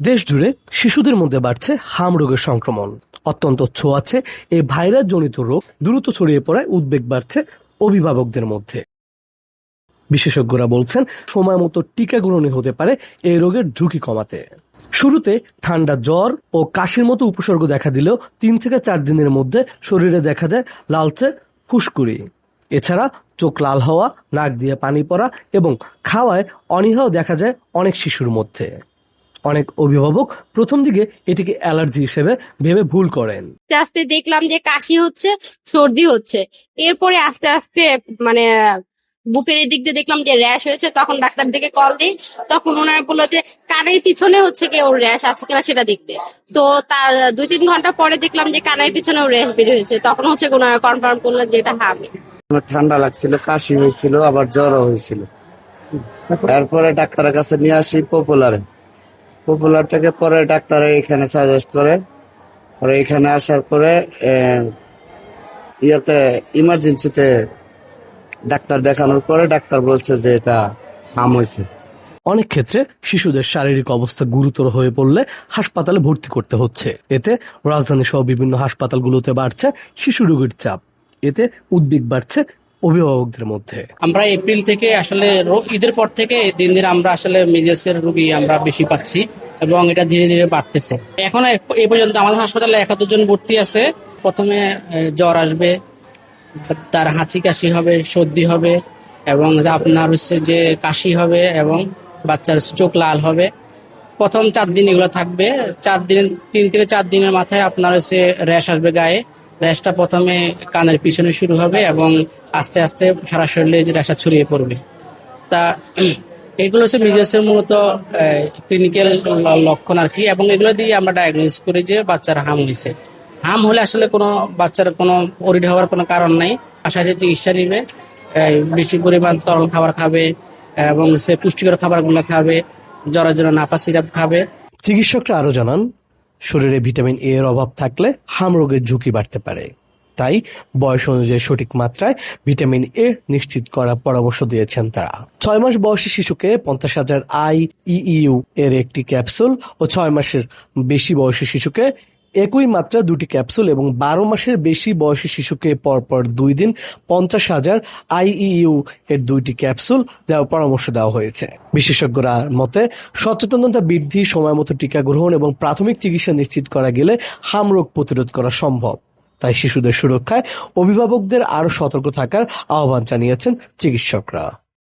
দেশ জুড়ে শিশুদের মধ্যে বাড়ছে হাম রোগের সংক্রমণ। অত্যন্ত ছোঁয়াচে এই ভাইরাস জনিত রোগ দ্রুত ছড়িয়ে পড়ায় উদ্বেগ বাড়ছে অভিভাবকদের মধ্যে। বিশেষজ্ঞরা বলছেন, সময় মতো টিকা গ্রহণে হতে পারে এই রোগের ঝুঁকি কমাতে। শুরুতে ঠান্ডা, জ্বর ও কাশির মতো উপসর্গ দেখা দিলেও 3 থেকে 4 দিনের মধ্যে শরীরে দেখা দেয় লালচে ফুসকুড়ি। এছাড়া চোখ লাল হওয়া, নাক দিয়ে পানি পড়া এবং খাওয়ায় অনীহাও দেখা যায় অনেক শিশুর মধ্যে। অনেক অভিভাবক প্রথম দিকে এটিকে অ্যালার্জি হিসেবে ভেবে ভুল করেন। আস্তে আস্তে দেখলাম যে কাশি হচ্ছে, সর্দি হচ্ছে, এরপরে আস্তে আস্তে মানে বুকের এদিক দিয়ে দেখলাম যে র্যাশ হয়েছে। তখন ডাক্তার দিকে কল দিই, তখন ওনারা বললো যে কানের পিছনে হচ্ছে কি ওর র্যাশ আছে কিনা সেটা দেখতে। তো তার 2-3 ঘন্টা পরে দেখলাম যে কানের পিছনে ওর র্যাশ বের হয়েছে। তখন হচ্ছে ওনারা কনফার্ম করলেন যে এটা হামি। ঠান্ডা লাগছিল, কাশি হয়েছিল, আবার জ্বরও হয়েছিল। তারপরে ডাক্তারের কাছে নিয়ে আসি পপুলার থেকে পরে ডাক্তার এখানে সাজেস্ট করে। পরে এখানে আসার পরে ইমার্জেন্সিতে ডাক্তার দেখানোর পরে ডাক্তার বলছে যে এটা হাম হয়েছে। অনেক ক্ষেত্রে শিশুদের শারীরিক অবস্থা গুরুতর হয়ে পড়লে হাসপাতালে ভর্তি করতে হচ্ছে। এতে রাজধানী সহ বিভিন্ন হাসপাতালগুলোতে বাড়ছে শিশু রোগীর চাপ। এতে উদ্বেগ বাড়ছে অভিভাবকদের মধ্যে। আমরা এপ্রিল থেকে আসলে ঈদের পর থেকে দিন দিন আমরা আসলে মিজেসের রোগী আমরা বেশি পাচ্ছি এবং এটা ধীরে ধীরে বাড়তেছে। এখন এই পর্যন্ত আমাদের হাসপাতালে 71 জন ভর্তি আছে। প্রথমে জ্বর আসবে, তার হাঁচি কাশি হবে, সর্দি হবে এবং আপনার হচ্ছে যে কাশি হবে এবং বাচ্চার চোখ লাল হবে। প্রথম 4 দিন এগুলো থাকবে। 3 থেকে 4 দিনের মাথায় আপনার হচ্ছে র্যাশ আসবে গায়ে। র্যাশটা প্রথমে কানের পিছনে শুরু হবে এবং আস্তে আস্তে সারা শরীরে যে র্যাশটা ছড়িয়ে পড়বে। তা এগুলো হচ্ছে মিজেসের মূলত ক্লিনিক্যাল লক্ষণ আর কি, এবং এগুলো দিয়ে আমরা ডায়াগনোস করি যে বাচ্চার হাম হয়েছে। হাম হলে আসলে কোনো বাচ্চার কোনো ওরিড হওয়ার কোনো কারণ নাই। বাসায় যে চিকিৎসা নিবে, বেশি পরিমাণ তরল খাবার খাবে এবং সে পুষ্টিকর খাবারগুলো খাবে, জ্বরের জন্য নাপা সিরাপ খাবে। চিকিৎসকরা আরো জানান, শরীরে ভিটামিন এ এর অভাব থাকলে হাম রোগের ঝুঁকি বাড়তে পারে। তাই বয়স অনুযায়ী সঠিক মাত্রায় ভিটামিন এ নিশ্চিত করার পরামর্শ দিয়েছেন তারা। 6 মাস বয়সী শিশুকে 50,000 IEEU এর একটি ক্যাপসুল ও 6 মাসের বেশি বয়সী শিশুকে একই মাত্রা 2টি ক্যাপসুল এবং 12 মাসের বেশি বয়সী শিশুকে পরপর 2 দিন 50,000 IEEU এর 2টি ক্যাপসুল দেওয়ার পরামর্শ দেওয়া হয়েছে। বিশেষজ্ঞরা মতে, সচেতনতা বৃদ্ধি, সময় মতো টিকা গ্রহণ এবং প্রাথমিক চিকিৎসা নিশ্চিত করা গেলে হাম রোগ প্রতিরোধ করা সম্ভব। তাই শিশুদের সুরক্ষায় অভিভাবকদের আরো সতর্ক থাকার আহ্বান জানিয়েছেন চিকিৎসকরা।